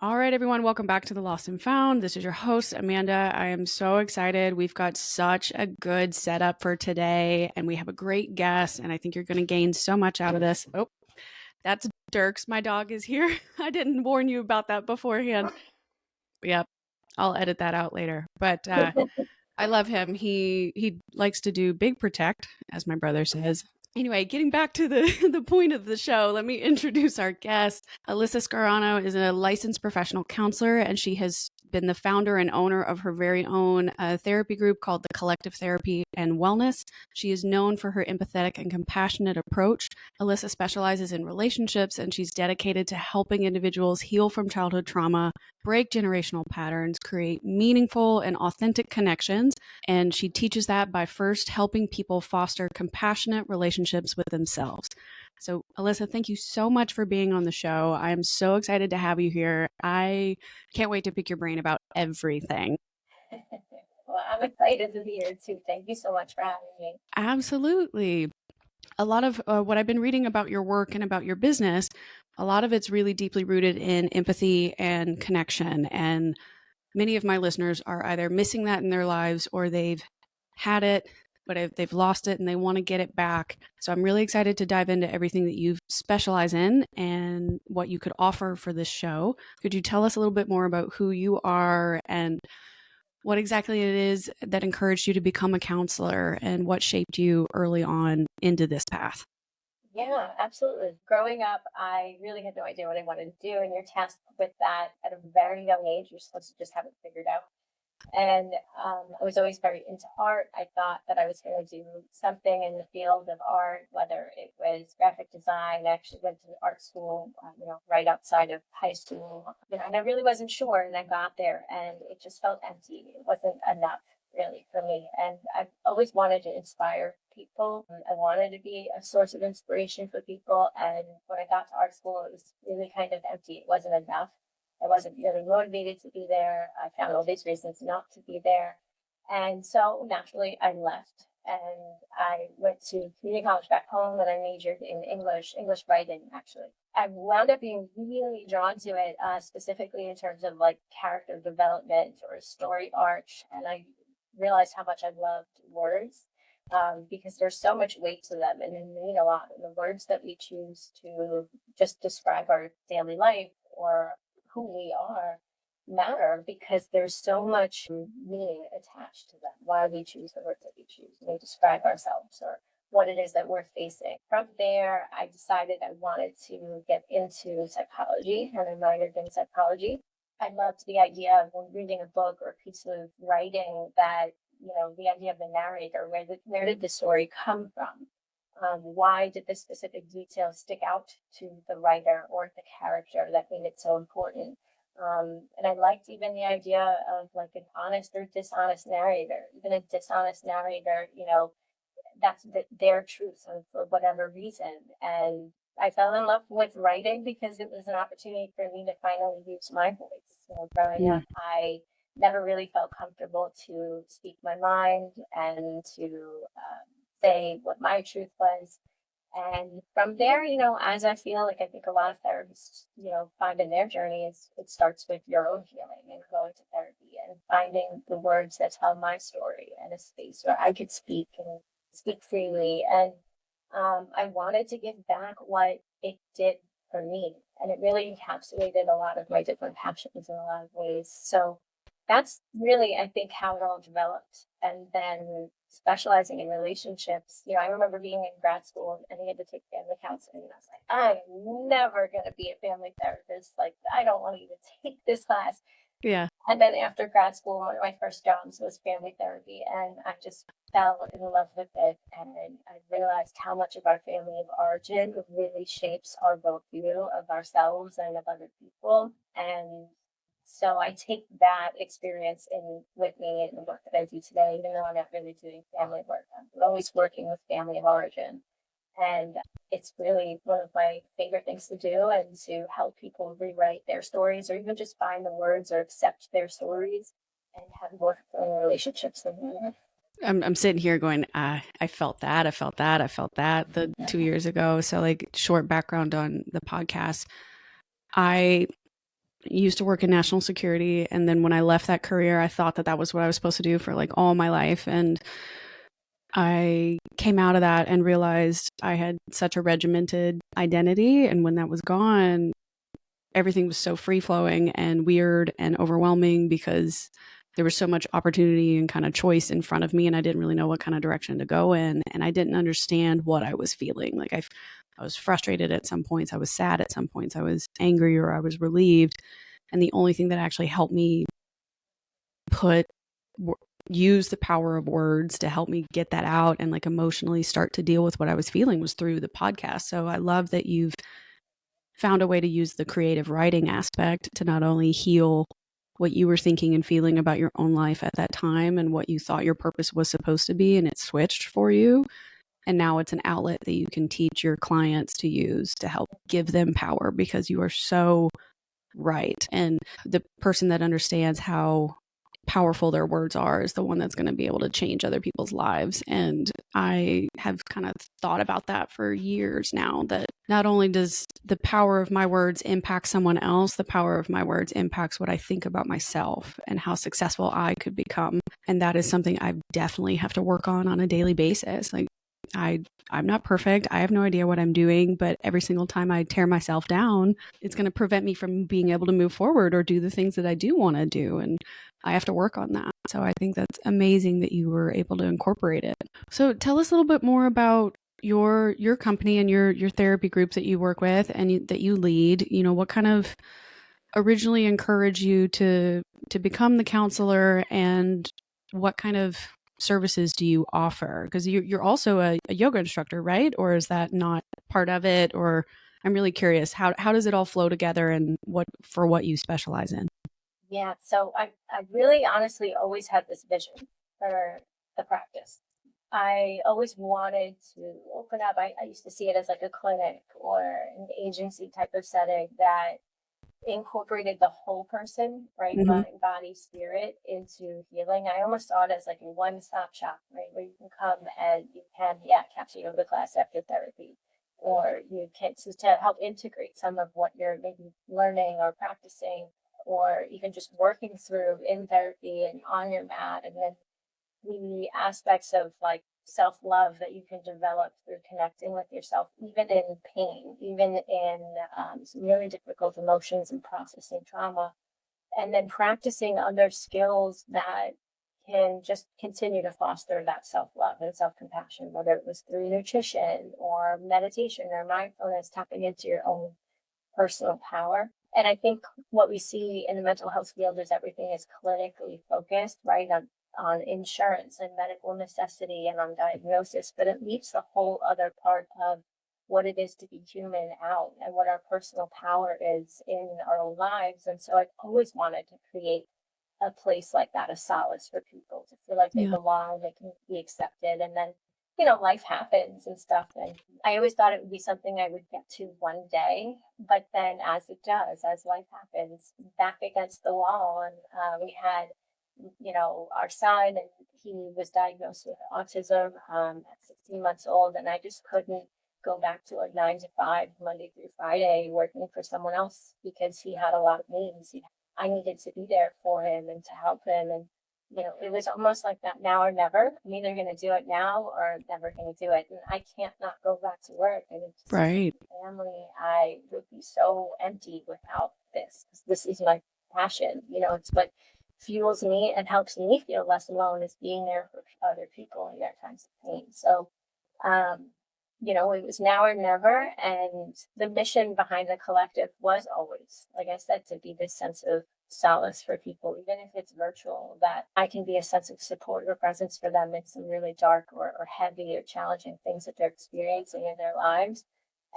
All right, everyone, welcome back to The Lost and Found. This is your host, Amanda. I am so excited. We've got such a good setup for today, and we have a great guest, and I think you're going to gain so much out of this. Oh, that's Dirks. My dog is here. I didn't warn you about that beforehand. Yep, I'll edit that out later. But I love him. He likes to do big protect, as my brother says. Anyway, getting back to the point of the show, let me introduce our guest. Alyssa Scarano is a licensed professional counselor, and she has been the founder and owner of her very own therapy group called the Collective Therapy and Wellness. She is known for her empathetic and compassionate approach. Alyssa specializes in relationships, and she's dedicated to helping individuals heal from childhood trauma, break generational patterns, create meaningful and authentic connections. And she teaches that by first helping people foster compassionate relationships with themselves. So, Alyssa, thank you so much for being on the show. I am so excited to have you here. I can't wait to pick your brain about everything. Well, I'm excited to be here too. Thank you so much for having me. Absolutely. A lot of what I've been reading about your work and about your business, a lot of it's really deeply rooted in empathy and connection. And many of my listeners are either missing that in their lives or they've had it, but they've lost it and they want to get it back. So I'm really excited to dive into everything that you specialize in and what you could offer for this show. Could you tell us a little bit more about who you are and what exactly it is that encouraged you to become a counselor and what shaped you early on into this path? Yeah, absolutely. Growing up, I really had no idea what I wanted to do, and you're tasked with that at a very young age. You're supposed to just have it figured out. And I was always very into art. I thought that I was going to do something in the field of art, whether it was graphic design. I actually went to art school, right outside of high school. And I really wasn't sure. And I got there, and it just felt empty. It wasn't enough, really, for me. And I've always wanted to inspire people. I wanted to be a source of inspiration for people. And when I got to art school, it was really kind of empty. It wasn't enough. I wasn't really motivated to be there. I found all these reasons not to be there. And so naturally, I left and I went to community college back home and I majored in English writing, actually. I wound up being really drawn to it, specifically in terms of like character development or story arch. And I realized how much I loved words. Because there's so much weight to them and they mean a lot. And the words that we choose to just describe our daily life or who we are matter because there's so much meaning attached to them. Why we choose the words that we choose. We describe ourselves or what it is that we're facing. From there, I decided I wanted to get into psychology and I minored in psychology. I loved the idea of when reading a book or a piece of writing that, the idea of the narrator, where did the story come from? Why did this specific detail stick out to the writer or the character that made it so important? And I liked even the idea of like an honest or dishonest narrator. Even a dishonest narrator, that's their truth for whatever reason. And I fell in love with writing because it was an opportunity for me to finally use my voice. Growing up, I never really felt comfortable to speak my mind and to say what my truth was. And from there, as I feel like I think a lot of therapists, find in their journey, it starts with your own healing and going to therapy and finding the words that tell my story and a space where I could speak and speak freely. And I wanted to give back what it did for me. And it really encapsulated a lot of my different passions in a lot of ways. So that's really, I think, how it all developed. And then specializing in relationships, I remember being in grad school and I had to take family counseling. And I was like, I'm never going to be a family therapist. Like, I don't want to even take this class. Yeah. And then after grad school, one of my first jobs was family therapy. And I just fell in love with it. And I realized how much of our family of origin really shapes our worldview of ourselves and of other people. And so I take that experience in with me in the work that I do today, even though I'm not really doing family work. I'm always working with family of origin. And it's really one of my favorite things to do and to help people rewrite their stories or even just find the words or accept their stories and have more fulfilling relationships in there. I'm sitting here going, I felt that. I felt that. I felt that the 2 years ago. So, like, short background on the podcast. I used to work in national security. And then when I left that career, I thought that that was what I was supposed to do for like all my life. And I came out of that and realized I had such a regimented identity. And when that was gone, everything was so free flowing and weird and overwhelming because there was so much opportunity and kind of choice in front of me. And I didn't really know what kind of direction to go in. And I didn't understand what I was feeling. Like I was frustrated at some points. I was sad at some points. I was angry or I was relieved. And the only thing that actually helped me put use the power of words to help me get that out and like emotionally start to deal with what I was feeling was through the podcast. So I love that you've found a way to use the creative writing aspect to not only heal what you were thinking and feeling about your own life at that time and what you thought your purpose was supposed to be, and it switched for you. And now it's an outlet that you can teach your clients to use to help give them power because you are so right. And the person that understands how powerful their words are is the one that's going to be able to change other people's lives. And I have kind of thought about that for years now, that not only does the power of my words impact someone else, the power of my words impacts what I think about myself and how successful I could become. And that is something I definitely have to work on a daily basis. Like I'm not perfect. I have no idea what I'm doing, but every single time I tear myself down, it's going to prevent me from being able to move forward or do the things that I do want to do. And I have to work on that. So I think that's amazing that you were able to incorporate it. So tell us a little bit more about your company and your therapy groups that you work with and that you lead. You know, what kind of originally encouraged you to become the counselor, and what kind of services do you offer? Because you're also a yoga instructor, right? Or is that not part of it? Or I'm really curious, how does it all flow together and what you specialize in? Yeah, so I really honestly always had this vision for the practice. I always wanted to open up. I used to see it as like a clinic or an agency type of setting that incorporated the whole person, right? Mm-hmm. Mind, body, spirit into healing. I almost saw it as like a one-stop shop, right? Where you can come and you can, yeah, catch a yoga class after therapy, or you can to help integrate some of what you're maybe learning or practicing, or even just working through in therapy and on your mat. And then the aspects of like self love that you can develop through connecting with yourself, even in pain, even in some really difficult emotions and processing trauma, and then practicing other skills that can just continue to foster that self love and self compassion, whether it was through nutrition or meditation or mindfulness, tapping into your own personal power. And I think what we see in the mental health field is everything is clinically focused, right, on insurance and medical necessity and on diagnosis, but it leaves the whole other part of what it is to be human out and what our personal power is in our own lives. And so I've always wanted to create a place like that, a solace for people to feel like they Yeah. belong, they can be accepted. And then, life happens and stuff. And I always thought it would be something I would get to one day. But then as it does, as life happens, back against the wall. And we had, our son, and he was diagnosed with autism at 16 months old. And I just couldn't go back to a 9 to 5, Monday through Friday, working for someone else because he had a lot of needs. I needed to be there for him and to help him. And, it was almost like that now or never. I'm either going to do it now or never going to do it. And I can't not go back to work. And it's just Right. family. I would be so empty without this. This is my passion. It's what fuels me and helps me feel less alone is being there for other people in their times of pain. So, um, it was now or never. And the mission behind the collective was always, like I said, to be this sense of solace for people, even if it's virtual, that I can be a sense of support or presence for them in some really dark or heavy or challenging things that they're experiencing in their lives.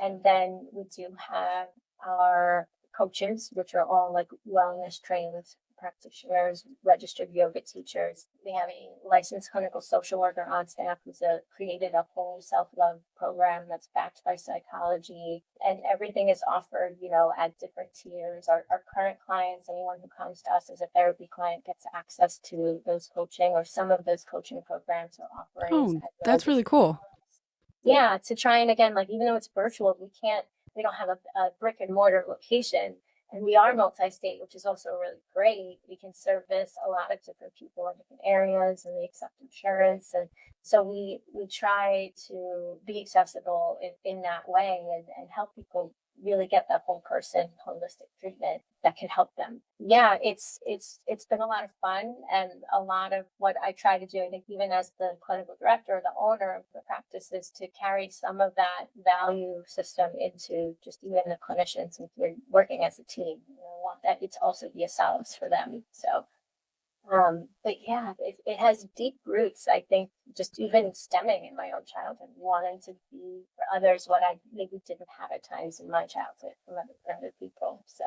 And then we do have our coaches, which are all like wellness trained practitioners, registered yoga teachers. We have a licensed clinical social worker on staff who's created a whole self-love program that's backed by psychology, and everything is offered, at different tiers. Our current clients, anyone who comes to us as a therapy client, gets access to those coaching or some of those coaching programs or offerings Oh, at that's really cool. yeah, to try and again, like even though it's virtual, we don't have a brick and mortar location. And we are multi-state, which is also really great. We can service a lot of different people in different areas, and we accept insurance. And so we try to be accessible in that way, and help people really get that whole person holistic treatment that can help them. Yeah, it's been a lot of fun, and a lot of what I try to do, I think, even as the clinical director or the owner of the practice, is to carry some of that value system into just even the clinicians, and we're working as a team. I want that it to also be a solace for them. So but yeah, it has deep roots, I think, just even stemming in my own childhood, wanting to be for others what I maybe didn't have at times in my childhood from other people. So,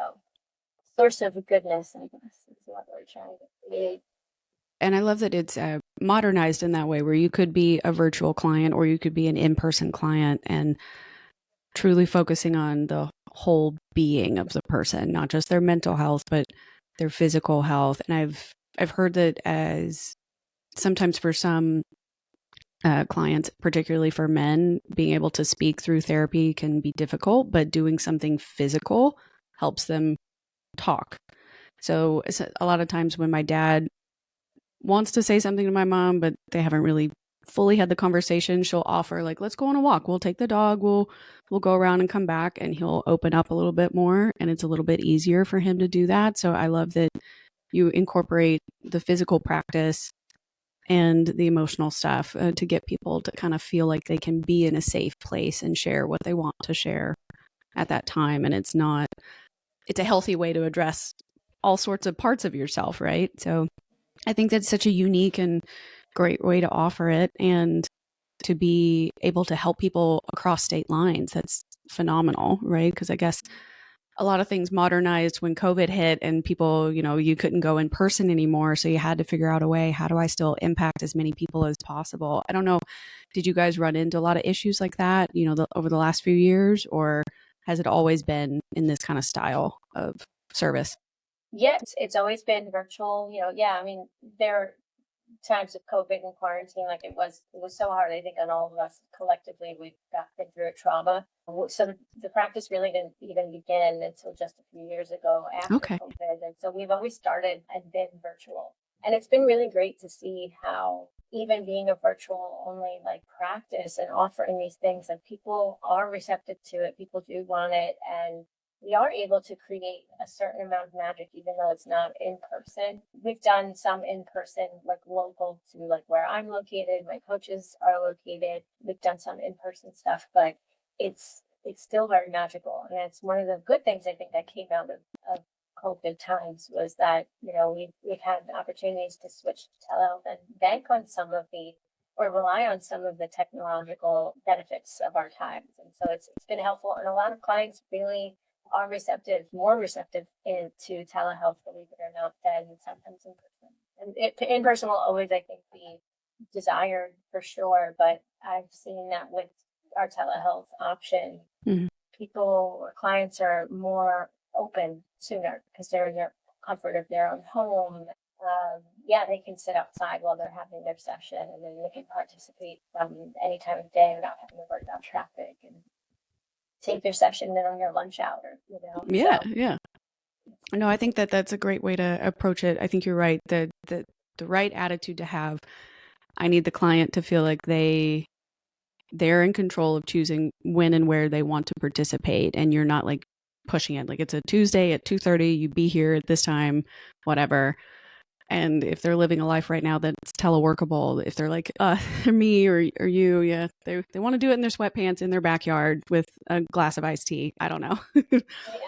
source of goodness, I guess, is what we're trying to create. And I love that it's modernized in that way, where you could be a virtual client or you could be an in-person client, and truly focusing on the whole being of the person, not just their mental health, but their physical health. And I've heard that as sometimes for some clients, particularly for men, being able to speak through therapy can be difficult, but doing something physical helps them talk. So a lot of times when my dad wants to say something to my mom, but they haven't really fully had the conversation, she'll offer, like, let's go on a walk. We'll take the dog. We'll go around and come back, and he'll open up a little bit more, and it's a little bit easier for him to do that. So I love that you incorporate the physical practice and the emotional stuff to get people to kind of feel like they can be in a safe place and share what they want to share at that time. And it's a healthy way to address all sorts of parts of yourself, right? So I think that's such a unique and great way to offer it, and to be able to help people across state lines. That's phenomenal, right? Because I guess a lot of things modernized when COVID hit, and people, you couldn't go in person anymore. So you had to figure out a way, how do I still impact as many people as possible? I don't know. Did you guys run into a lot of issues like that, over the last few years, or has it always been in this kind of style of service? Yeah, it's always been virtual. Yeah, I mean, there times of COVID and quarantine, like it was so hard. I think on all of us collectively, we've been through a trauma. So the practice really didn't even begin until just a few years ago after Okay. COVID, and so we've always started and been virtual, and it's been really great to see how even being a virtual only like practice and offering these things, that people are receptive to it. People do want it, and we are able to create a certain amount of magic, even though it's not in person. We've done some in person, like local to like where I'm located, my coaches are located. We've done some in person stuff, but it's still very magical. And it's one of the good things I think that came out of COVID times, was that, we've had opportunities to switch to telehealth and bank on some of the or rely on some of the technological benefits of our times. And so it's been helpful. And a lot of clients really are more receptive into telehealth, believe it or not, than sometimes in person. And in person will always, I think, be desired for sure. But I've seen that with our telehealth option, Mhm. people or clients are more open sooner because they're in their comfort of their own home. Yeah, they can sit outside while they're having their session, and then they can participate from any time of day without having to worry about traffic, and take your session then on your lunch hour, Yeah, so. yeah. No, I think that that's a great way to approach it. I think you're right. The right attitude to have. I need the client to feel like they're in control of choosing when and where they want to participate, and you're not like pushing it. Like, it's a Tuesday at 2:30, you be here at this time, whatever. And if they're living a life right now that's teleworkable, if they're like me or you, yeah, they want to do it in their sweatpants in their backyard with a glass of iced tea. I don't know. Yeah.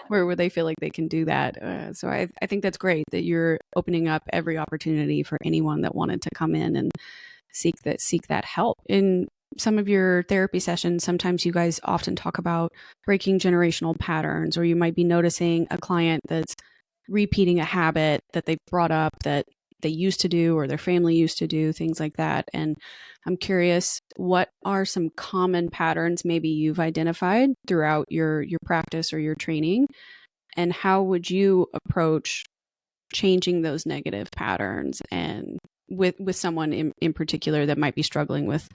where they feel like they can do that. So I think that's great that you're opening up every opportunity for anyone that wanted to come in and seek that help. In some of your therapy sessions, sometimes you guys often talk about breaking generational patterns, or you might be noticing a client that's repeating a habit that they've brought up that they used to do or their family used to do, things like that. And I'm curious, what are some common patterns maybe you've identified throughout your practice or your training, and how would you approach changing those negative patterns, and with someone in particular that might be struggling with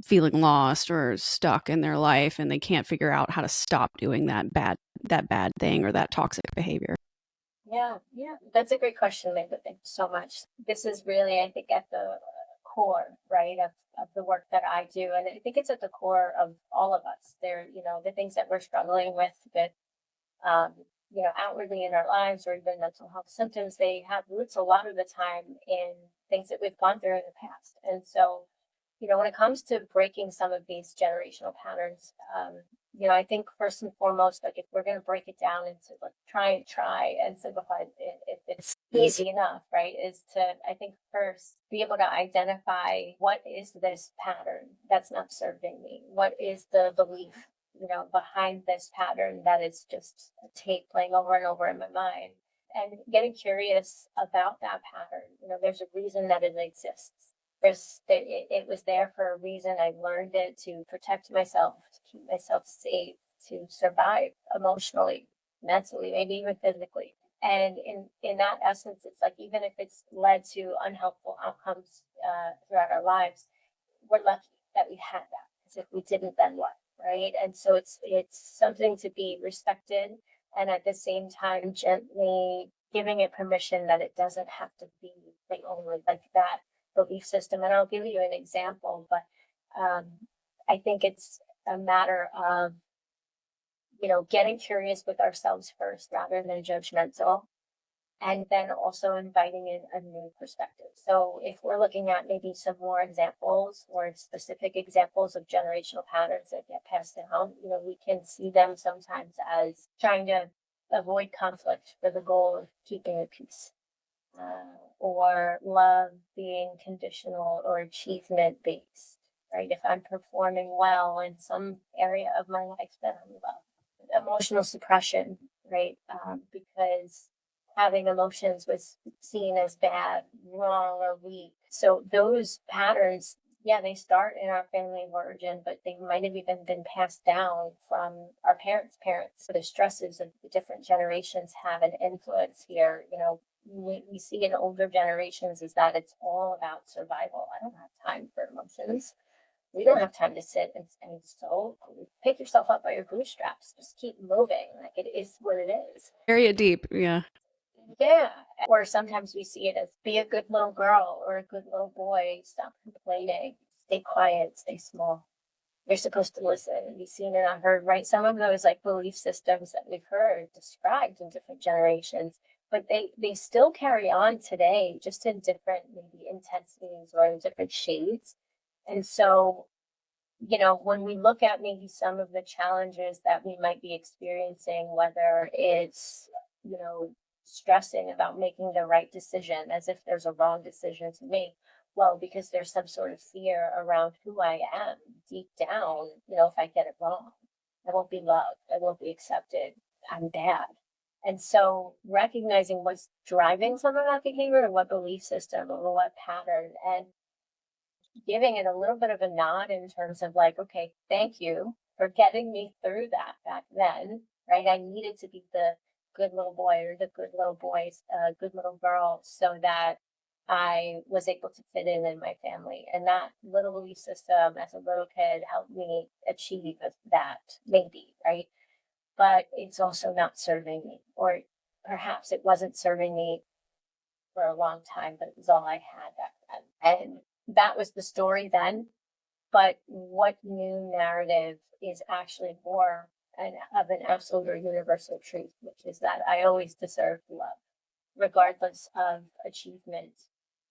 feeling lost or stuck in their life and they can't figure out how to stop doing that bad thing or that toxic behavior? Yeah, yeah, that's a great question, Linda. Thank you so much. This is really, I think, at the core, right, of the work that I do. And I think it's at the core of all of us. There, the things that we're struggling with, um, outwardly in our lives or even mental health symptoms, they have roots a lot of the time in things that we've gone through in the past. And so, when it comes to breaking some of these generational patterns, I think first and foremost, like if we're going to break it down into like try and simplify it, if it's easy enough, right, is to, I think first be able to identify what is this pattern that's not serving me? What is the belief, behind this pattern that is just a tape playing over and over in my mind? And getting curious about that pattern. There's a reason that it exists. It was there for a reason. I learned it to protect myself, to keep myself safe, to survive emotionally, mentally, maybe even physically. And in that essence, it's like even if it's led to unhelpful outcomes throughout our lives, we're lucky that we had that. Because if we didn't, then what, right? And so it's something to be respected, and at the same time, gently giving it permission that it doesn't have to be the only like that belief system. And I'll give you an example, but I think it's a matter of, getting curious with ourselves first rather than judgmental. And then also inviting in a new perspective. So if we're looking at maybe some more examples or specific examples of generational patterns that get passed down, we can see them sometimes as trying to avoid conflict for the goal of keeping the peace. Or love being conditional or achievement based, right? If I'm performing well in some area of my life, then I'm loved. Emotional suppression, right? Because having emotions was seen as bad, wrong, or weak. So those patterns, yeah, they start in our family of origin, but they might have even been passed down from our parents' parents. So the stresses of the different generations have an influence here. We see in older generations is that it's all about survival. I don't have time for emotions. We don't have time to sit and so pick yourself up by your bootstraps. Just keep moving. Like it is what it is. Bury it deep. Yeah. Yeah. Or sometimes we see it as be a good little girl or a good little boy. Stop complaining. Stay quiet. Stay small. You're supposed to listen and be seen and not heard, right? Some of those like belief systems that we've heard described in different generations, but they still carry on today, just in different maybe intensities or in different shades. And so, when we look at maybe some of the challenges that we might be experiencing, whether it's, stressing about making the right decision as if there's a wrong decision to make. Well, because there's some sort of fear around who I am deep down, if I get it wrong, I won't be loved, I won't be accepted, I'm bad. And so recognizing what's driving some of that behavior and what belief system or what pattern, and giving it a little bit of a nod in terms of like, okay, thank you for getting me through that back then, right? I needed to be the good little boy or the good little boys, good little girl, so that I was able to fit in my family. And that little belief system as a little kid helped me achieve that, maybe, right? But it's also not serving me, or perhaps it wasn't serving me for a long time, but it was all I had back then. And that was the story then. But what new narrative is actually more of an absolute or universal truth, which is that I always deserve love, regardless of achievement,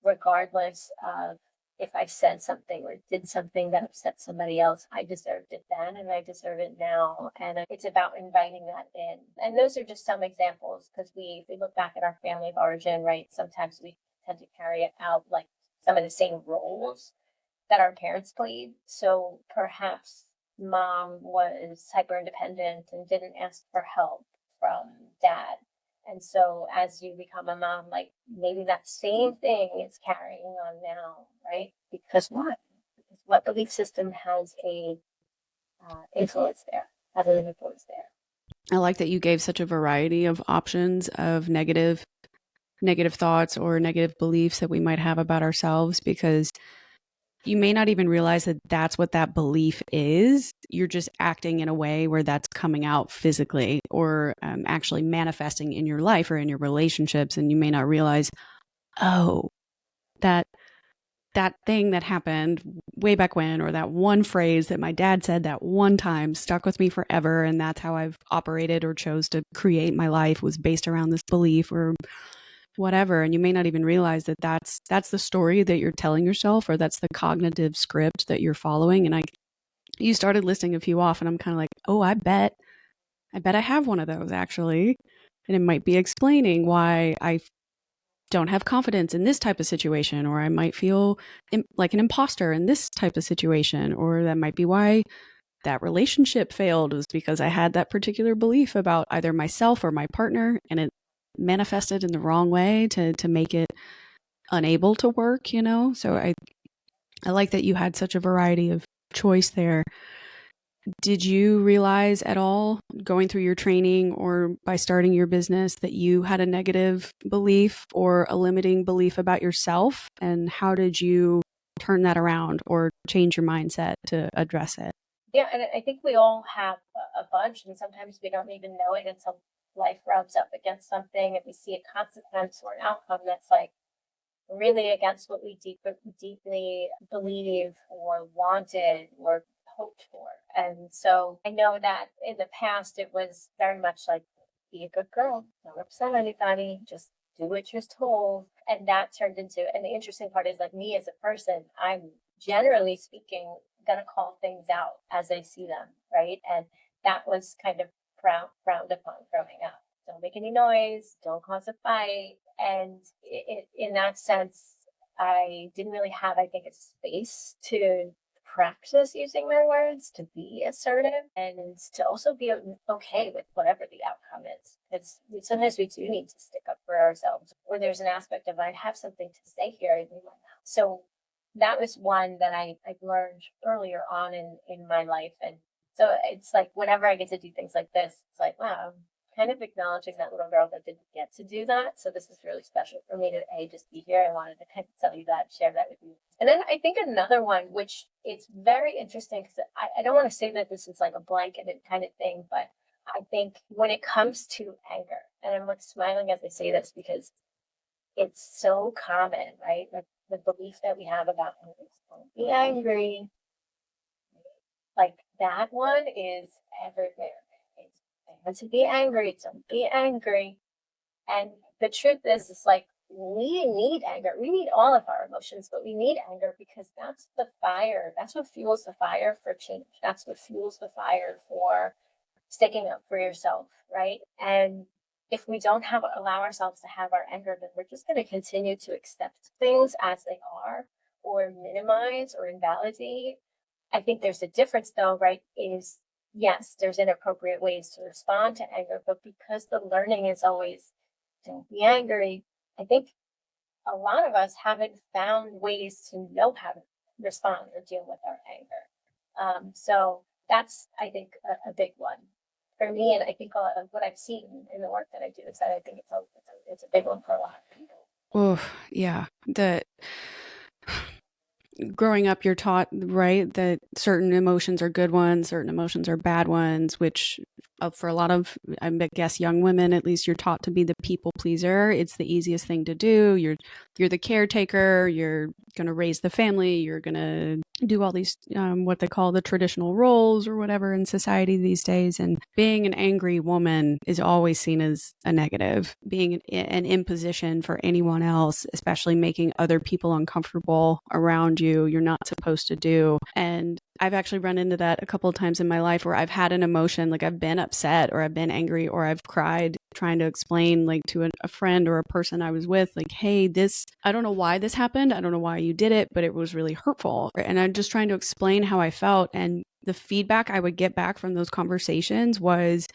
regardless of if I said something or did something that upset somebody else. I deserved it then and I deserve it now. And it's about inviting that in. And those are just some examples, because if we look back at our family of origin, right, sometimes we tend to carry it out like some of the same roles that our parents played. So perhaps mom was hyper independent and didn't ask for help from dad. And so as you become a mom, like maybe that same thing is carrying on now, right? Because what? Because what belief system has a influence there, has an influence there? I like that you gave such a variety of options of negative thoughts or negative beliefs that we might have about ourselves, because you may not even realize that that's what that belief is. You're just acting in a way where that's coming out physically or actually manifesting in your life or in your relationships. And you may not realize, oh, that that thing that happened way back when, or that one phrase that my dad said that one time stuck with me forever. And that's how I've operated or chose to create my life, was based around this belief or whatever. And you may not even realize that that's the story that you're telling yourself, or that's the cognitive script that you're following. And you started listing a few off, and I'm kind of like, oh, I bet I have one of those actually. And it might be explaining why I don't have confidence in this type of situation, or I might feel like an imposter in this type of situation, or that might be why that relationship failed, was because I had that particular belief about either myself or my partner, and it manifested in the wrong way to make it unable to work, So I like that you had such a variety of choice there. Did you realize at all, going through your training or by starting your business, that you had a negative belief or a limiting belief about yourself? And how did you turn that around or change your mindset to address it? Yeah, and I think we all have a bunch, and sometimes we don't even know it until life rubs up against something and we see a consequence or an outcome that's like really against what we deeply believe or wanted or hoped for. And so I know that in the past it was very much like, be a good girl, don't upset anybody, just do what you're told. And that turned into, and the interesting part is, like, me as a person, I'm generally speaking gonna call things out as I see them, right? And that was kind of frowned upon growing up. Don't make any noise, don't cause a fight. And in that sense, I didn't really have, I think, a space to practice using my words, to be assertive, and to also be okay with whatever the outcome is. Because sometimes we do need to stick up for ourselves, or there's an aspect of, I have something to say here. So that was one that I learned earlier on in my life. And so it's like, whenever I get to do things like this, it's like, wow, kind of acknowledging that little girl that didn't get to do that. So this is really special for me to just be here. I wanted to kind of tell you that, share that with you. And then I think another one, which it's very interesting, because I don't want to say that this is like a blanketed kind of thing, but I think when it comes to anger, and I'm like smiling as I say this because it's so common, right? Like the belief that we have about anger, don't be angry. Like that one is everywhere. It's to be angry, don't be angry. And the truth is, it's like, we need anger. We need all of our emotions, but we need anger because that's the fire. That's what fuels the fire for change. That's what fuels the fire for sticking up for yourself, right? And if we don't allow ourselves to have our anger, then we're just going to continue to accept things as they are, or minimize or invalidate. I think there's a difference, though, right? Is, yes, there's inappropriate ways to respond to anger, but because the learning is always, don't be angry, I think a lot of us haven't found ways to know how to respond or deal with our anger. So that's, I think, a big one for me. And I think what I've seen in the work that I do is that I think it's a big one for a lot of people. Oh, yeah. Growing up, you're taught, right, that certain emotions are good ones, certain emotions are bad ones, which for a lot of, I guess, young women, at least, you're taught to be the people pleaser. It's the easiest thing to do. You're the caretaker. You're going to raise the family. You're going to do all these, what they call the traditional roles or whatever in society these days. And being an angry woman is always seen as a negative. Being an imposition for anyone else, especially making other people uncomfortable around you, you're not supposed to do. And I've actually run into that a couple of times in my life where I've had an emotion, like I've been upset or I've been angry or I've cried, trying to explain, like, to a friend or a person I was with, like, hey, I don't know why this happened. I don't know why you did it, but it was really hurtful. And I'm just trying to explain how I felt. And the feedback I would get back from those conversations was,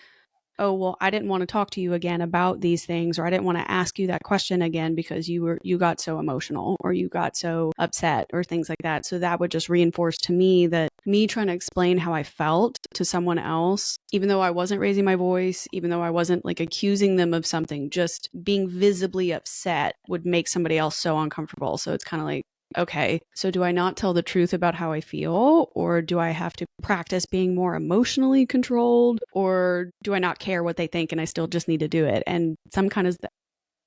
oh, well, I didn't want to talk to you again about these things, or I didn't want to ask you that question again because you got so emotional or you got so upset or things like that. So that would just reinforce to me that me trying to explain how I felt to someone else, even though I wasn't raising my voice, even though I wasn't like accusing them of something, just being visibly upset would make somebody else so uncomfortable. So it's kind of like, okay, so do I not tell the truth about how I feel? Or do I have to practice being more emotionally controlled? Or do I not care what they think and I still just need to do it? And some kind of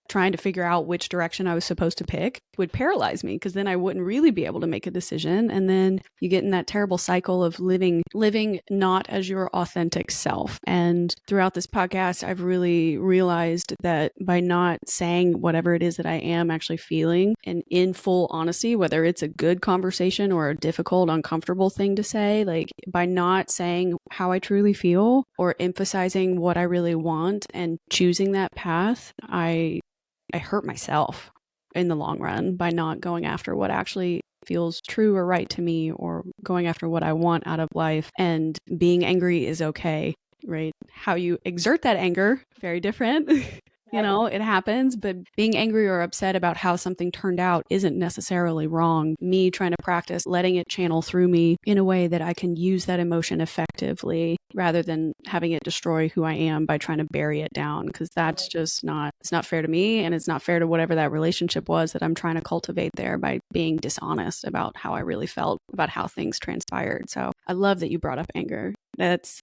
trying to figure out which direction I was supposed to pick would paralyze me because then I wouldn't really be able to make a decision. And then you get in that terrible cycle of living not as your authentic self. And throughout this podcast, I've really realized that by not saying whatever it is that I am actually feeling and in full honesty, whether it's a good conversation or a difficult, uncomfortable thing to say, like by not saying how I truly feel or emphasizing what I really want and choosing that path, I hurt myself in the long run by not going after what actually feels true or right to me or going after what I want out of life. And being angry is okay, right? How you exert that anger, very different. You know, it happens, but being angry or upset about how something turned out isn't necessarily wrong. Me trying to practice letting it channel through me in a way that I can use that emotion effectively rather than having it destroy who I am by trying to bury it down, because that's just not, it's not fair to me, and it's not fair to whatever that relationship was that I'm trying to cultivate there by being dishonest about how I really felt about how things transpired. So I love that you brought up anger. That's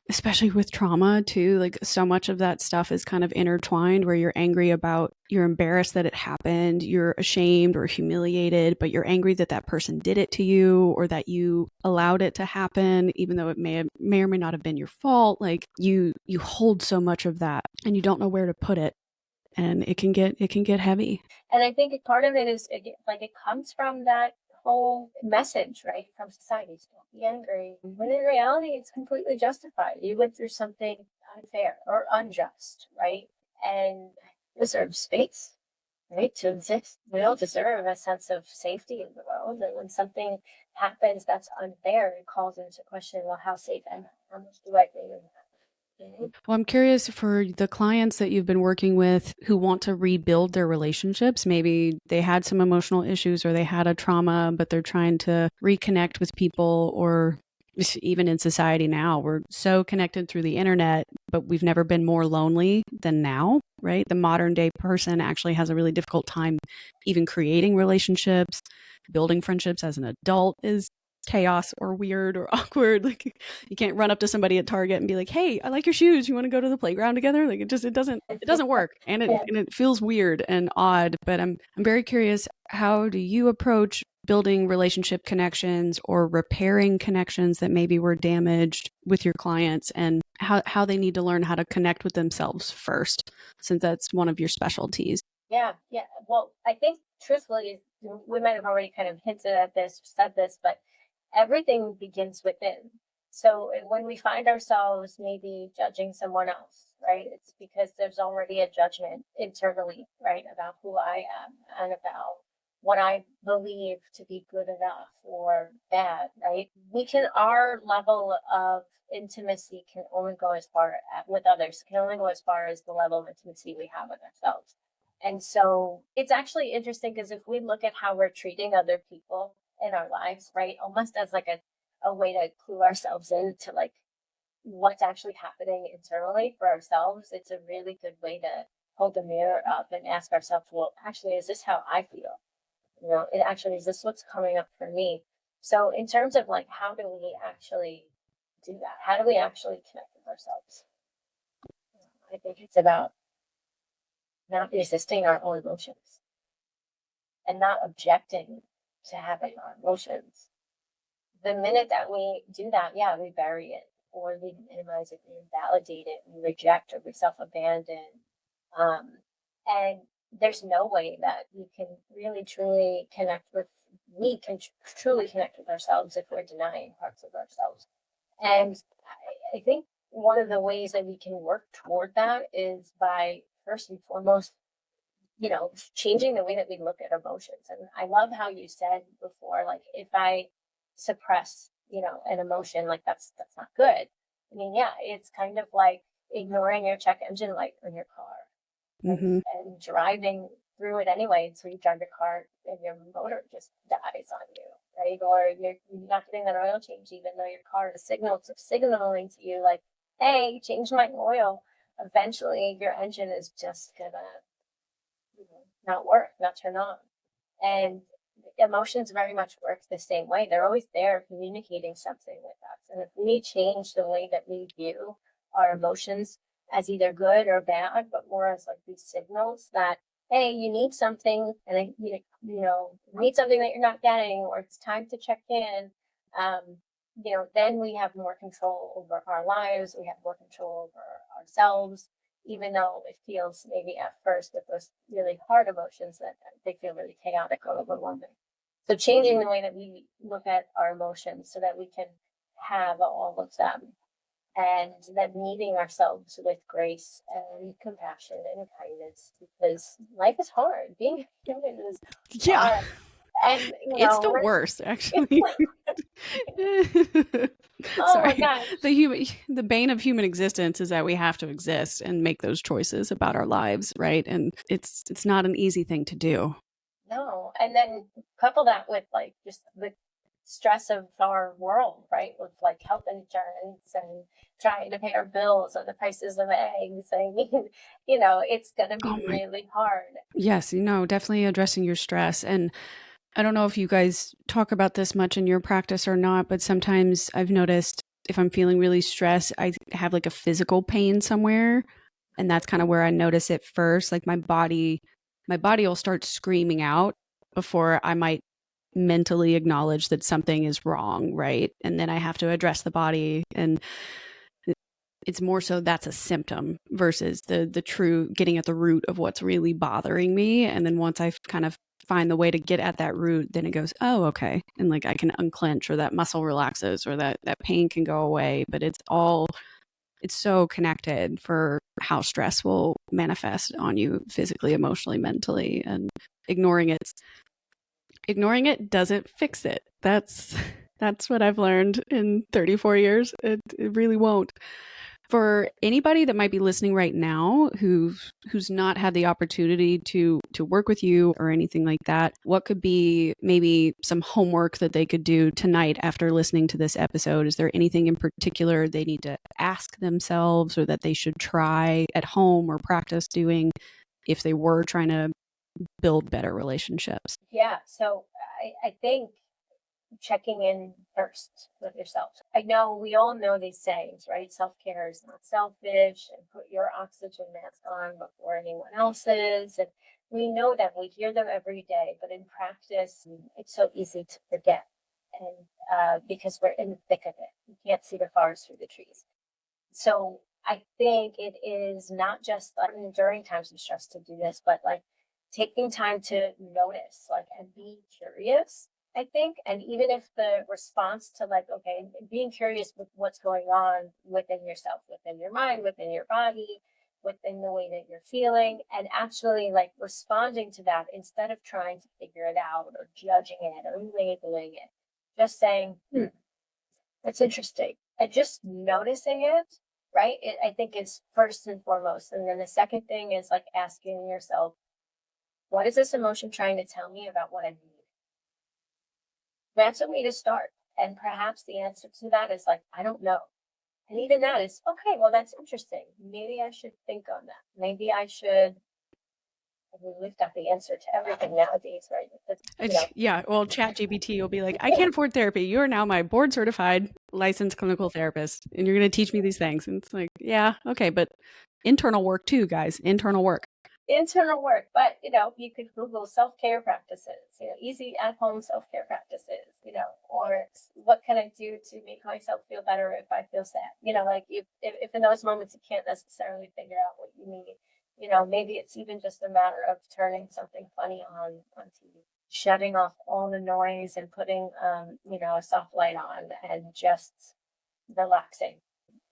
especially with trauma too, like so much of that stuff is kind of intertwined where you're angry about, you're embarrassed that it happened, you're ashamed or humiliated, but you're angry that that person did it to you or that you allowed it to happen even though it may or may not have been your fault. Like you hold so much of that and you don't know where to put it, and it can get heavy. And I think part of it is like it comes from that whole message, right, from society. Don't be angry. When in reality, it's completely justified. You went through something unfair or unjust, right? And you deserve space, right, to exist. We all deserve a sense of safety in the world. And when something happens that's unfair, it calls into question, well, how safe am I? How much do I really have? Well, I'm curious for the clients that you've been working with who want to rebuild their relationships. Maybe they had some emotional issues or they had a trauma, but they're trying to reconnect with people, or even in society now, we're so connected through the internet, but we've never been more lonely than now, right? The modern day person actually has a really difficult time even creating relationships. Building friendships as an adult is chaos or weird or awkward. Like you can't run up to somebody at Target and be like, "Hey, I like your shoes. You want to go to the playground together?" Like it doesn't work, and it feels weird and odd. But I'm very curious. How do you approach building relationship connections or repairing connections that maybe were damaged with your clients, and how they need to learn how to connect with themselves first, since that's one of your specialties? Yeah. Well, I think truthfully, we might have already kind of hinted at this, said this, but everything begins within. So when we find ourselves maybe judging someone else, right, it's because there's already a judgment internally, right, about who I am and about what I believe to be good enough or bad, right? Our level of intimacy can only go as far with others, can only go as far as the level of intimacy we have with ourselves. And so it's actually interesting because if we look at how we're treating other people in our lives, right, almost as like a way to clue ourselves into like what's actually happening internally for ourselves, it's a really good way to hold the mirror up and ask ourselves, well, actually, is this how I feel? You know, it actually, is this what's coming up for me? So in terms of like, how do we actually do that? How do we actually connect with ourselves? I think it's about not resisting our own emotions and not objecting to having our emotions. The minute that we do that, yeah, we bury it or we minimize it, we invalidate it, we reject or we self-abandon. And there's no way that we can really truly connect with, we can truly connect with ourselves if we're denying parts of ourselves. And I think one of the ways that we can work toward that is by first and foremost, you know, changing the way that we look at emotions. And I love how you said before, like if I suppress, you know, an emotion, like that's not good. I mean, yeah, it's kind of like ignoring your check engine light on your car, right? Mm-hmm. And driving through it anyway. So you drive your car and your motor just dies on you, right? Or you're not getting that oil change, even though your car is signaling to you like, hey, change my oil. Eventually your engine is just gonna not work, not turn on. And emotions very much work the same way. They're always there communicating something with us. And if we change the way that we view our emotions as either good or bad, but more as like these signals that, hey, you need something, and need something that you're not getting, or it's time to check in. Then we have more control over our lives. We have more control over ourselves, even though it feels maybe at first with those really hard emotions that they feel really chaotic or overwhelming. So changing the way that we look at our emotions so that we can have all of them, and then meeting ourselves with grace and compassion and kindness, because life is hard. Being human is Yeah. hard. And It's the worst, actually. oh my Sorry. gosh. The bane of human existence is that we have to exist and make those choices about our lives, right? And it's not an easy thing to do. No. And then couple that with like just the stress of our world, right? With like health insurance and trying to pay our bills and the prices of eggs. I mean, it's going to be really hard. Yes, definitely addressing your stress. And I don't know if you guys talk about this much in your practice or not, but sometimes I've noticed if I'm feeling really stressed, I have like a physical pain somewhere. And that's kind of where I notice it first. Like my body will start screaming out before I might mentally acknowledge that something is wrong, right? And then I have to address the body, and it's more so that's a symptom versus the true getting at the root of what's really bothering me. And then once I kind of find the way to get at that root, then it goes, oh, okay. And like I can unclench, or that muscle relaxes, or that pain can go away. But it's so connected for how stress will manifest on you physically, emotionally, mentally. And ignoring it doesn't fix it. That's what I've learned in 34 years. It really won't. For anybody that might be listening right now who's not had the opportunity to work with you or anything like that, what could be maybe some homework that they could do tonight after listening to this episode? Is there anything in particular they need to ask themselves, or that they should try at home or practice doing if they were trying to build better relationships? Yeah. So I think checking in first with yourself. I know we all know these sayings, right? Self-care is not selfish, and put your oxygen mask on before anyone else's. And we know them, we hear them every day, but in practice, it's so easy to forget. And because we're in the thick of it, you can't see the forest through the trees. So I think it is not just like during times of stress to do this, but like taking time to notice, like, and be curious, I think. And even if the response to like, okay, being curious with what's going on within yourself, within your mind, within your body, within the way that you're feeling, and actually like responding to that instead of trying to figure it out or judging it or labeling it, just saying, that's interesting. And just noticing it, right? I think is first and foremost. And then the second thing is like asking yourself, what is this emotion trying to tell me about what I need? That's a way to start. And perhaps the answer to that is like, I don't know. And even that is, okay, well, that's interesting. Maybe I should think on that. Maybe I should. We've got the answer to everything nowadays, right? Yeah, well, ChatGPT will be like, I can't afford therapy. You are now my board certified licensed clinical therapist, and you're going to teach me these things. And it's like, yeah, okay, but internal work too, guys. Internal work. But you could Google self-care practices, easy at-home self-care practices, or what can I do to make myself feel better if I feel sad? Like if in those moments you can't necessarily figure out what you need, maybe it's even just a matter of turning something funny on TV, shutting off all the noise and putting a soft light on and just relaxing,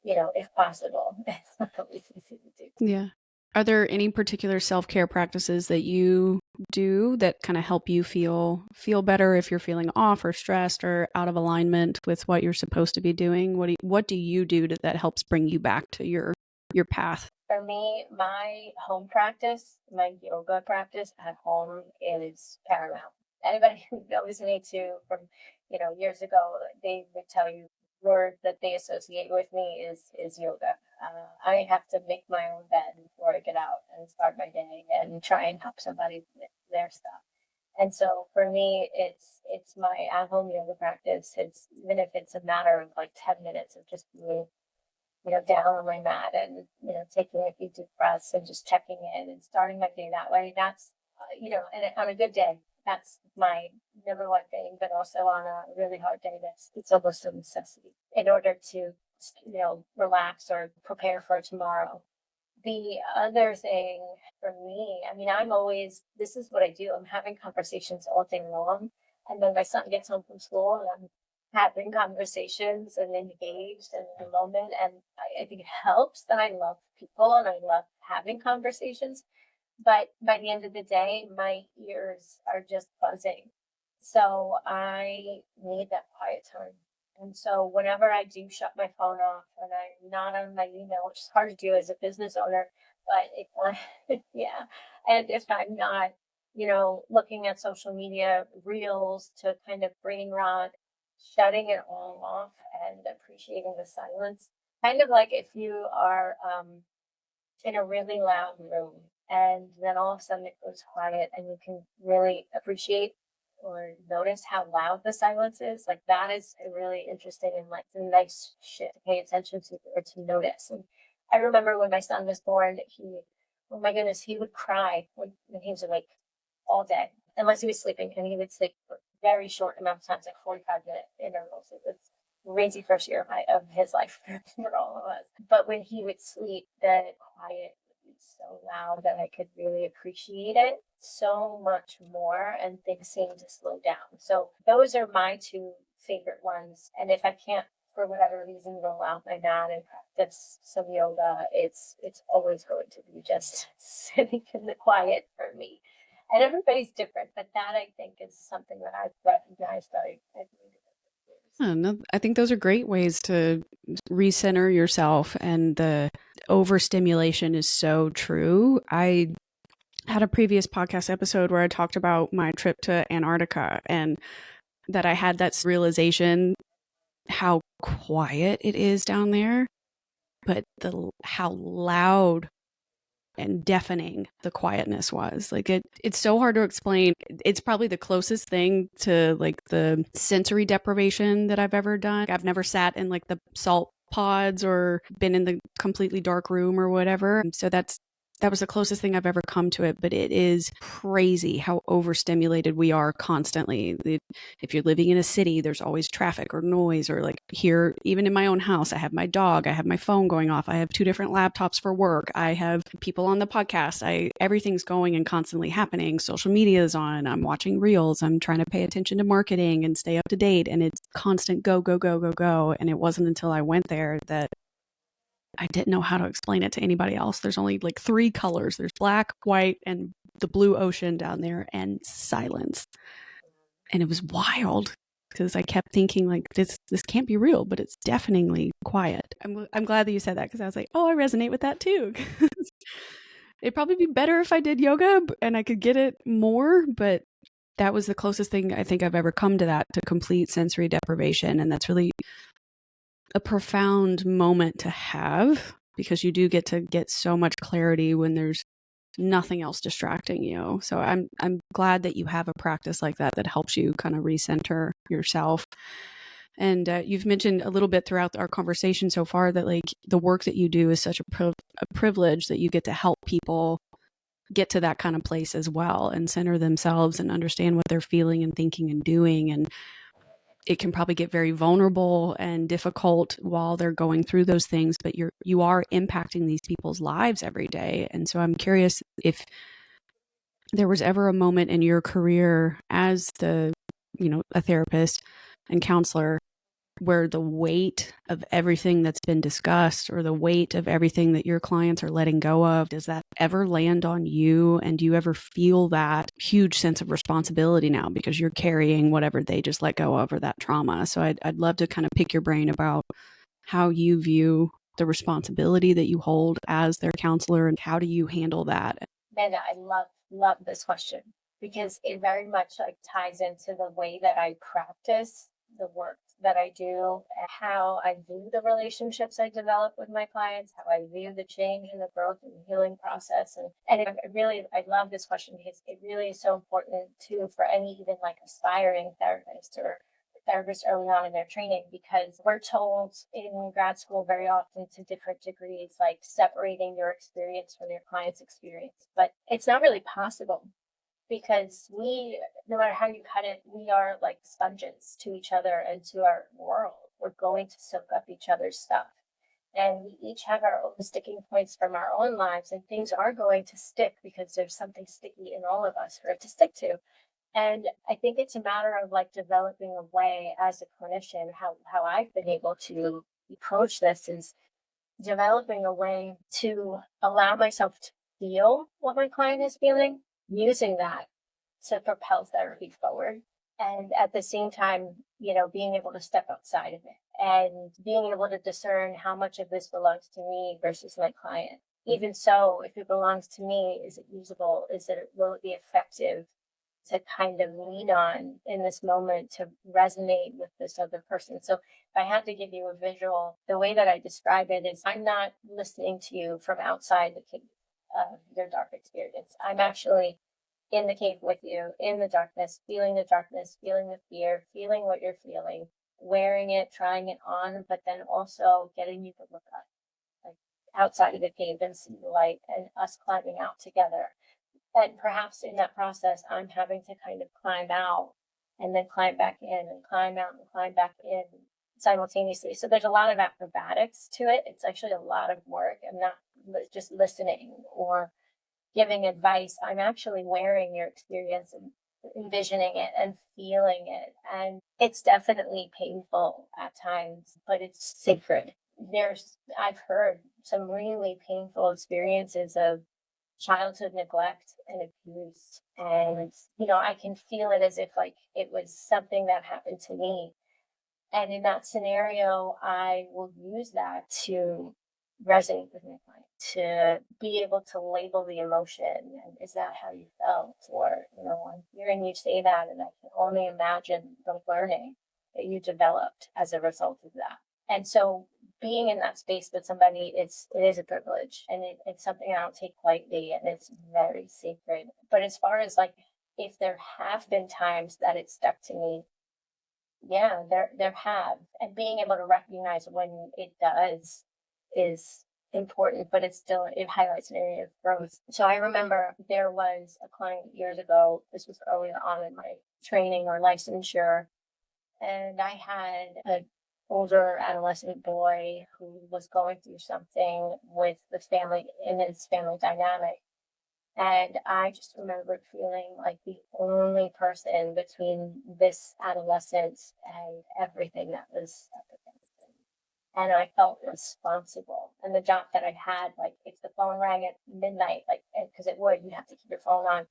if possible. It's not always easy to do. Yeah. Are there any particular self-care practices that you do that kind of help you feel better if you're feeling off or stressed or out of alignment with what you're supposed to be doing? What do you do that helps bring you back to your path? For me, my home practice, my yoga practice at home is paramount. Anybody who knows me too from, years ago, they would tell you word that they associate with me is yoga. I have to make my own bed before I get out and start my day and try and help somebody with their stuff. And so for me, it's my at-home yoga practice. It's even if it's a matter of like 10 minutes of just being, down on my mat and, taking a few deep breaths and just checking in and starting my day that way. That's, and on a good day, that's my number one thing. But also on a really hard day, it's almost a necessity in order to, relax or prepare for tomorrow. The other thing for me, I mean, this is what I do. I'm having conversations all day long. And then my son gets home from school and I'm having conversations and engaged in the moment. And I think it helps that I love people and I love having conversations. But by the end of the day, my ears are just buzzing. So I need that quiet time. And so whenever I do shut my phone off and I'm not on my email, which is hard to do as a business owner, but if yeah, and if I'm not, looking at social media reels to kind of brain rot, shutting it all off and appreciating the silence, kind of like if you are in a really loud room and then all of a sudden it goes quiet and you can really appreciate or notice how loud the silence is. Like that is really interesting and like a nice shit to pay attention to or to notice. And I remember when my son was born, oh my goodness, he would cry when he was awake all day, unless he was sleeping, and he would sleep for very short amount of times, like 45-minute intervals. It was crazy first year of his life for all of us. But when he would sleep, the quiet would be so loud that I could really appreciate it so much more, and things seem to slow down. So those are my two favorite ones. And if I can't, for whatever reason, roll out my mat and practice some yoga, it's always going to be just sitting in the quiet for me. And everybody's different, but that I think is something that I've recognized that I've No, I think those are great ways to recenter yourself, and the overstimulation is so true. I had a previous podcast episode where I talked about my trip to Antarctica and that I had that realization how quiet it is down there, but how loud and deafening the quietness was. Like it's so hard to explain. It's probably the closest thing to like the sensory deprivation that I've ever done. I've never sat in like the salt pods or been in the completely dark room or whatever. So that was the closest thing I've ever come to it, but it is crazy how overstimulated we are constantly. If you're living in a city, there's always traffic or noise, or like here, even in my own house, I have my dog, I have my phone going off, I have 2 different laptops for work, I have people on the podcast, everything's going and constantly happening. Social media is on, I'm watching reels, I'm trying to pay attention to marketing and stay up to date, and it's constant go, go, go, go, go. And it wasn't until I went there that I didn't know how to explain it to anybody else. There's only like 3 colors. There's black, white, and the blue ocean down there, and silence. And it was wild because I kept thinking like this can't be real, but it's deafeningly quiet. I'm glad that you said that, because I was like, oh, I resonate with that too. It'd probably be better if I did yoga and I could get it more, but that was the closest thing I think I've ever come to that, to complete sensory deprivation. And that's really a profound moment to have, because you do get to get so much clarity when there's nothing else distracting you. So I'm glad that you have a practice like that helps you kind of recenter yourself. And you've mentioned a little bit throughout our conversation so far that like the work that you do is such a privilege that you get to help people get to that kind of place as well, and center themselves and understand what they're feeling and thinking and doing. And it can probably get very vulnerable and difficult while they're going through those things, but you are impacting these people's lives every day. And so I'm curious if there was ever a moment in your career as a therapist and counselor where the weight of everything that's been discussed, or the weight of everything that your clients are letting go of, does that ever land on you? And do you ever feel that huge sense of responsibility now because you're carrying whatever they just let go of, or that trauma? So I'd love to kind of pick your brain about how you view the responsibility that you hold as their counselor, and how do you handle that? Man, I love this question because it very much like ties into the way that I practice the work that I do, and how I view the relationships I develop with my clients, how I view the change and the growth and the healing process. And I love this question because it really is so important too for any even like aspiring therapist or therapists early on in their training, because we're told in grad school very often to different degrees, like separating your experience from your client's experience. But it's not really possible because no matter how you cut it, we are like sponges to each other and to our world. We're going to soak up each other's stuff. And we each have our own sticking points from our own lives, and things are going to stick because there's something sticky in all of us for it to stick to. And I think it's a matter of like developing a way as a clinician, how I've been able to approach this is developing a way to allow myself to feel what my client is feeling, using that to propel therapy forward. And at the same time, being able to step outside of it and being able to discern how much of this belongs to me versus my client. Even so, if it belongs to me, is it usable? Will it be effective to kind of lean on in this moment to resonate with this other person? So if I had to give you a visual, the way that I describe it is I'm not listening to you from outside the cave of your dark experience. I'm actually in the cave with you, in the darkness, feeling the fear, feeling what you're feeling, wearing it, trying it on, but then also getting you to look up, like outside of the cave and see the light and us climbing out together. And perhaps in that process, I'm having to kind of climb out and then climb back in and climb out and climb back in simultaneously. So there's a lot of acrobatics to it. It's actually a lot of work. I'm not just listening or giving advice. I'm actually wearing your experience and envisioning it and feeling it. And it's definitely painful at times, but it's sacred. I've heard some really painful experiences of childhood neglect and abuse. And, I can feel it as if like it was something that happened to me. And in that scenario, I will use that to resonate with my client, to be able to label the emotion. And is that how you felt? Or, I'm hearing you say that, and I can only imagine the learning that you developed as a result of that. And so being in that space with somebody, it is a privilege, and it's something I don't take lightly, and it's very sacred. But as far as like, if there have been times that it stuck to me, yeah, there have. And being able to recognize when it does is important, but it highlights an area of growth. So I remember there was a client years ago, this was early on in my training or licensure, and I had an older adolescent boy who was going through something with the family in his family dynamic. And I just remember feeling like the only person between this adolescence and everything that was up against him. And I felt responsible. And the job that I had, like if the phone rang at midnight, like, because it would, you have to keep your phone on.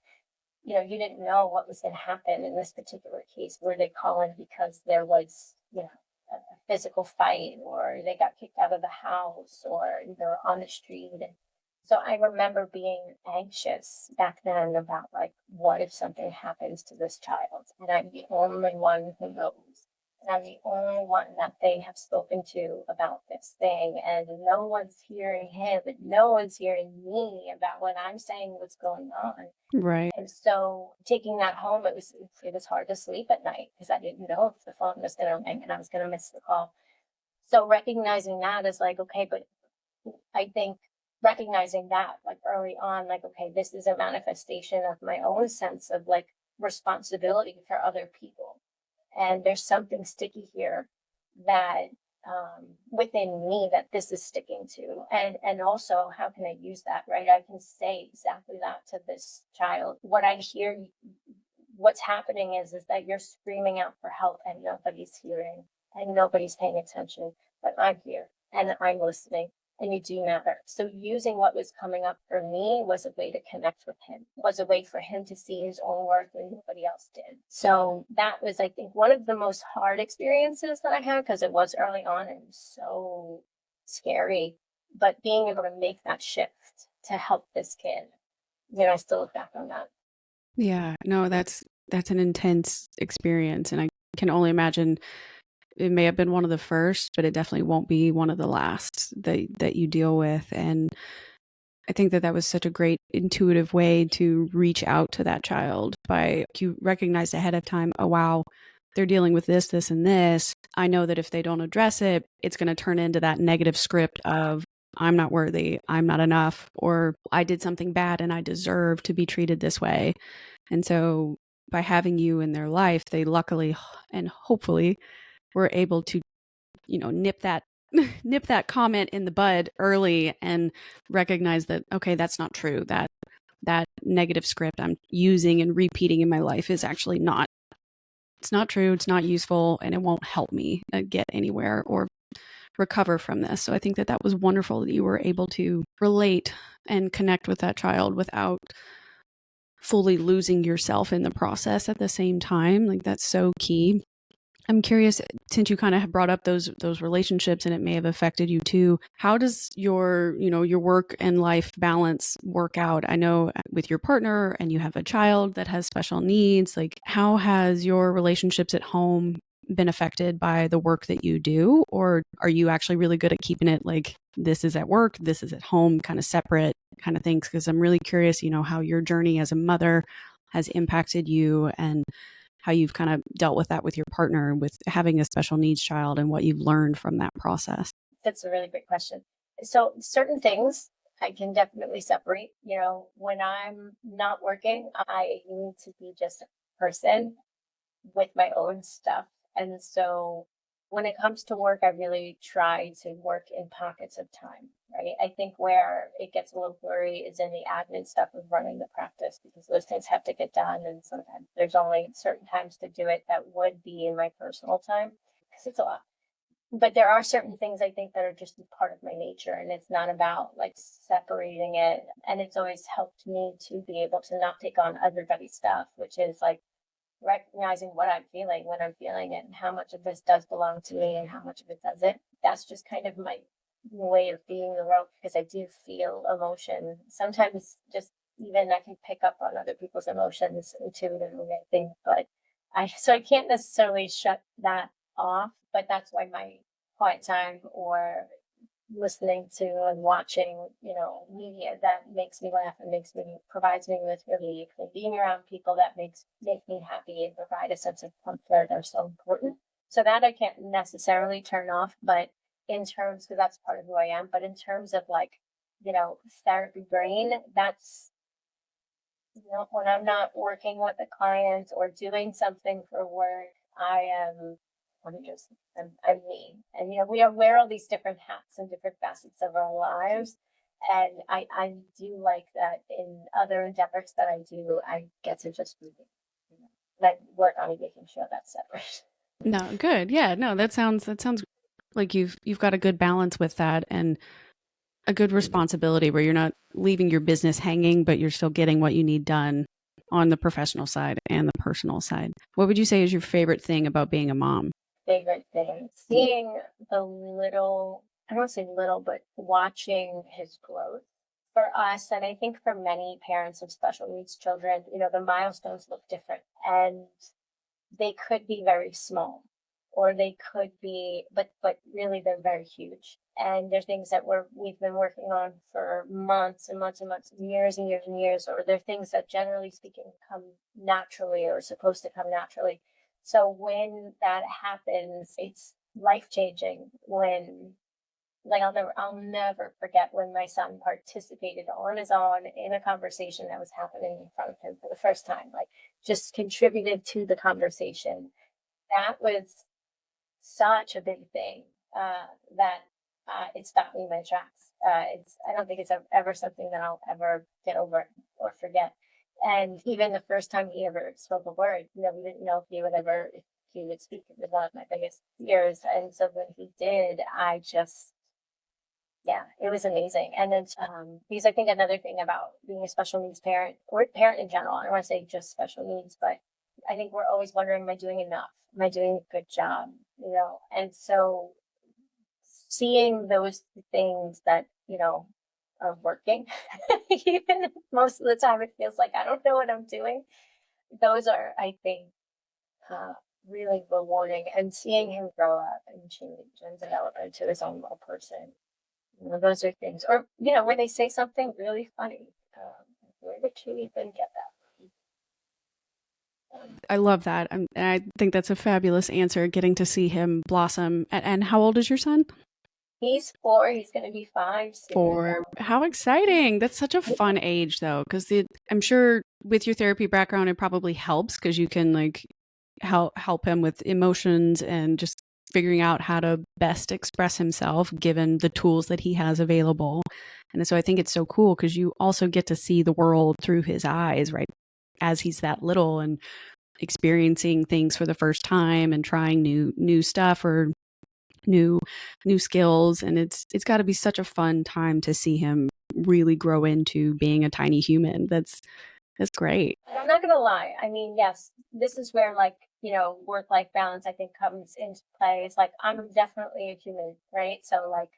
You didn't know what was going to happen in this particular case. Were they calling because there was, a physical fight, or they got kicked out of the house, or they were on the street? And so I remember being anxious back then about like, what if something happens to this child? And I'm the only one who knows. And I'm the only one that they have spoken to about this thing. And no one's hearing him, and no one's hearing me about what I'm saying, what's going on. Right. And so taking that home, it was hard to sleep at night because I didn't know if the phone was going to ring and I was going to miss the call. So recognizing that is like, okay, but I think recognizing that like early on, like, okay, this is a manifestation of my own sense of like responsibility for other people. And there's something sticky here that within me that this is sticking to. And also, how can I use that, right? I can say exactly that to this child. What I hear, what's happening is that you're screaming out for help and nobody's hearing and nobody's paying attention, but I'm here and I'm listening. And you do matter. So using what was coming up for me was a way to connect with him, was a way for him to see his own work when nobody else did. So that was, I think, one of the most hard experiences that I had, because it was early on and so scary. But being able to make that shift to help this kid, I still look back on that. Yeah, no, that's an intense experience, and I can only imagine It may have been one of the first, but it definitely won't be one of the last that you deal with. And I think that was such a great intuitive way to reach out to that child by you recognized ahead of time, oh, wow, they're dealing with this, this, and this. I know that if they don't address it, it's going to turn into that negative script of, I'm not worthy, I'm not enough, or I did something bad and I deserve to be treated this way. And so by having you in their life, they luckily and hopefully were able to, nip that comment in the bud early and recognize that, okay, that's not true. That negative script I'm using and repeating in my life is actually not, it's not true. It's not useful, and it won't help me get anywhere or recover from this. So I think that was wonderful that you were able to relate and connect with that child without fully losing yourself in the process at the same time. Like, that's so key. I'm curious, since you kind of have brought up those relationships and it may have affected you too, how does your work and life balance work out? I know with your partner and you have a child that has special needs, like how has your relationships at home been affected by the work that you do? Or are you actually really good at keeping it like this is at work, this is at home, kind of separate kind of things? Because I'm really curious, how your journey as a mother has impacted you and how you've kind of dealt with that with your partner, with having a special needs child, and what you've learned from that process. That's a really great question. So certain things I can definitely separate. When I'm not working, I need to be just a person with my own stuff. And so when it comes to work, I really try to work in pockets of time, right? I think where it gets a little blurry is in the admin stuff of running the practice, because those things have to get done. And sometimes there's only certain times to do it that would be in my personal time, because it's a lot. But there are certain things I think that are just a part of my nature, and it's not about like separating it. And it's always helped me to be able to not take on everybody's stuff, which is like recognizing what I'm feeling when I'm feeling it and how much of this does belong to me and how much of it doesn't. That's just kind of my way of being in the world, because I do feel emotion. Sometimes just even I can pick up on other people's emotions intuitively, I think, but I can't necessarily shut that off, but that's why my quiet time or listening to and watching, media that makes me laugh and provides me with relief, and being around people that make me happy and provide a sense of comfort are so important. So that I can't necessarily turn off, but in terms, because that's part of who I am, but in terms of like, therapy brain, that's, when I'm not working with a client or doing something for work, I am I'm me. And we wear all these different hats and different facets of our lives. And I do like that in other endeavors that I do, I get to just be me. And I work on making sure that's separate. No, good. Yeah, no, that sounds like you've got a good balance with that and a good responsibility where you're not leaving your business hanging, but you're still getting what you need done on the professional side and the personal side. What would you say is your favorite thing about being a mom? Favorite thing, seeing the little, I don't want to say little, but watching his growth for us. And I think for many parents of special needs children, the milestones look different, and they could be very small, or they could be, but really they're very huge. And they're things that we've been working on for months and months and months, years and years and years, or they're things that generally speaking come naturally or are supposed to come naturally. So when that happens, it's life changing. When, like, I'll never forget when my son participated on his own in a conversation that was happening in front of him for the first time, like just contributed to the conversation. That was such a big thing, that it stopped me in my tracks. I don't think it's ever something that I'll ever get over or forget. And even the first time he ever spoke a word, we didn't know if he would speak. It was one of my biggest fears. And so when he did, yeah, it was amazing. And then, because I think another thing about being a special needs parent, or parent in general, I don't want to say just special needs, but I think we're always wondering, am I doing enough? Am I doing a good job? And so seeing those things that, are working, even if most of the time it feels like I don't know what I'm doing. Those are, I think, really rewarding. And seeing him grow up and change and develop into his own little person, those are things. Or, where they say something really funny. Where did you even get that? I love that. And I think that's a fabulous answer, getting to see him blossom. And how old is your son? He's 4. He's going to be 5 soon. 4. How exciting. That's such a fun age, though, because I'm sure with your therapy background, it probably helps because you can like help him with emotions and just figuring out how to best express himself given the tools that he has available. And so I think it's so cool because you also get to see the world through his eyes, right? As he's that little and experiencing things for the first time and trying new stuff or new skills, and it's got to be such a fun time to see him really grow into being a tiny human. That's great. I'm not gonna lie. I mean, yes, this is where like, work-life balance I think comes into play. It's like I'm definitely a human, right? So like,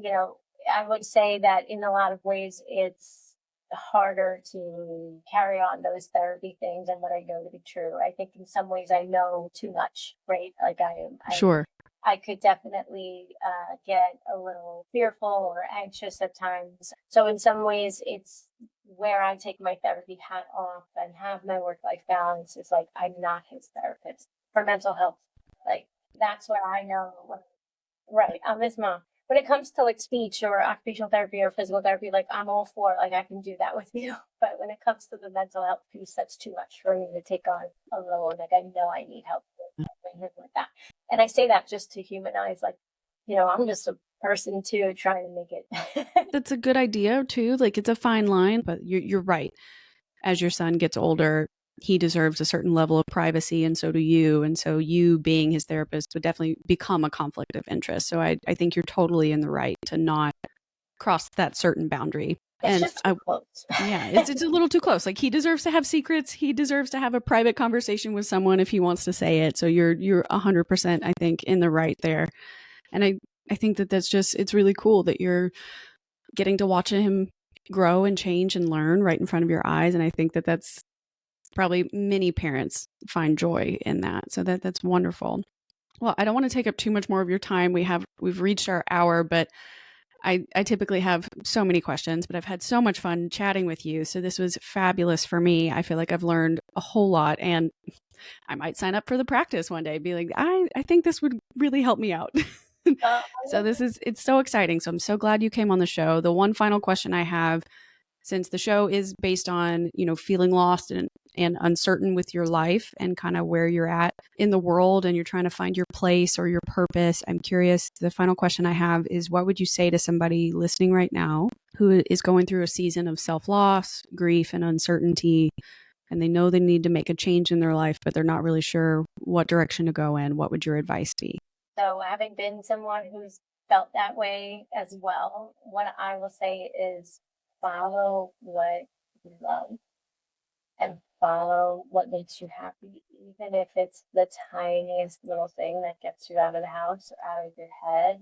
you know, I would say that in a lot of ways it's harder to carry on those therapy things and what I know to be true. I think in some ways I know too much, right? Like Sure. I could definitely get a little fearful or anxious at times. So in some ways, it's where I take my therapy hat off and have my work-life balance. Is like I'm not his therapist for mental health. Like that's where I know. Right, I'm his mom. When it comes to like speech or occupational therapy or physical therapy, like I'm all for like I can do that with you. But when it comes to the mental health piece, that's too much for me to take on alone. Like I know I need help with that. And I say that just to humanize, like, I'm just a person too, trying to make it. That's a good idea too. Like it's a fine line, but you're right. As your son gets older, he deserves a certain level of privacy, and so do you. And so you being his therapist would definitely become a conflict of interest. So I think you're totally in the right to not cross that certain boundary. It's And just too close. yeah, it's a little too close. Like he deserves to have secrets. He deserves to have a private conversation with someone if he wants to say it. So you're 100%, I think, in the right there. And I think that's just, it's really cool that you're getting to watch him grow and change and learn right in front of your eyes. And I think that's probably many parents find joy in that. So that's wonderful. Well, I don't want to take up too much more of your time. We've reached our hour, but I typically have so many questions, but I've had so much fun chatting with you. So this was fabulous for me. I feel like I've learned a whole lot, and I might sign up for the practice one day. Be like, I think this would really help me out. So it's so exciting. So I'm so glad you came on the show. The one final question I have, since the show is based on, feeling lost and uncertain with your life and kind of where you're at in the world and you're trying to find your place or your purpose, I'm curious. The final question I have is, what would you say to somebody listening right now who is going through a season of self-loss, grief, and uncertainty, and they know they need to make a change in their life, but they're not really sure what direction to go in? What would your advice be? So having been someone who's felt that way as well, what I will say is follow what you love and follow what makes you happy, even if it's the tiniest little thing that gets you out of the house, out of your head,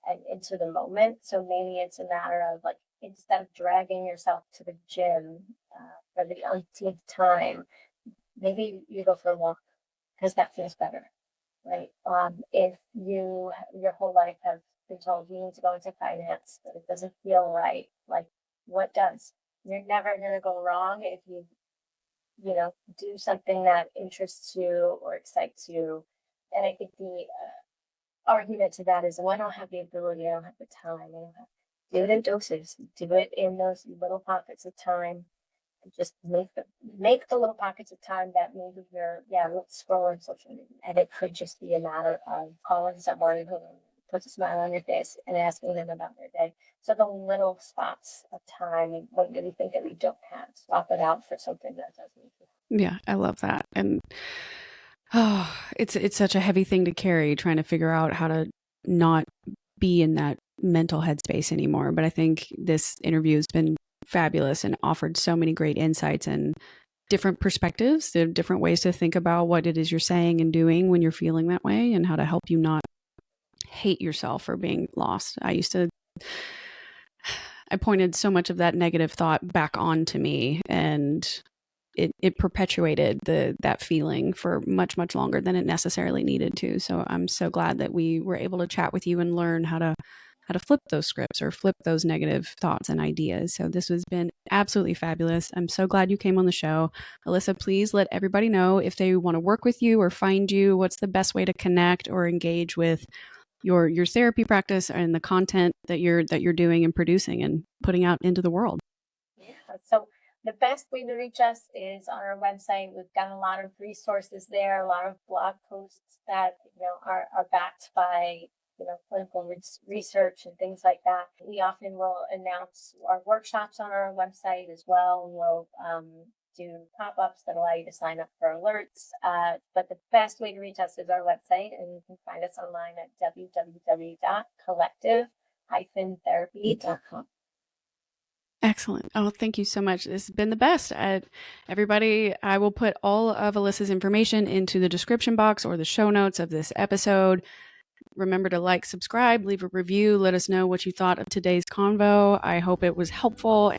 and into the moment. So maybe it's a matter of like, instead of dragging yourself to the gym for the umpteenth time, maybe you go for a walk because that feels better, right? If your whole life has been told you need to go into finance, but it doesn't feel right, like what does? You're never going to go wrong if you do something that interests you or excites you. And I think the argument to that is, well, I don't have the ability, I don't have the time, I don't have. Do it in doses. Do it in those little pockets of time. And just make the little pockets of time that maybe you're scrolling social media, and it could just be a matter of calling someone who puts a smile on your face and asking them about their day. So the little spots of time when you think that you don't have, swap it out for something that does need you. Yeah, I love that. And it's such a heavy thing to carry, trying to figure out how to not be in that mental headspace anymore. But I think this interview has been fabulous and offered so many great insights and different perspectives, different ways to think about what it is you're saying and doing when you're feeling that way, and how to help you not hate yourself for being lost. I pointed so much of that negative thought back onto me, and it perpetuated that feeling for much, much longer than it necessarily needed to. So I'm so glad that we were able to chat with you and learn how to flip those scripts or flip those negative thoughts and ideas. So this has been absolutely fabulous. I'm so glad you came on the show. Alyssa, please let everybody know if they want to work with you or find you. What's the best way to connect or engage with your therapy practice and the content that you're doing and producing and putting out into the world? Yeah. So the best way to reach us is on our website. We've got a lot of resources there, a lot of blog posts that are backed by clinical research and things like that. We often will announce our workshops on our website as well. We'll do pop-ups that allow you to sign up for alerts. But the best way to reach us is our website, and you can find us online at www.collective-therapy.com. Excellent. Oh, thank you so much. This has been the best. Everybody, I will put all of Alyssa's information into the description box or the show notes of this episode. Remember to like, subscribe, leave a review. Let us know what you thought of today's convo. I hope it was helpful.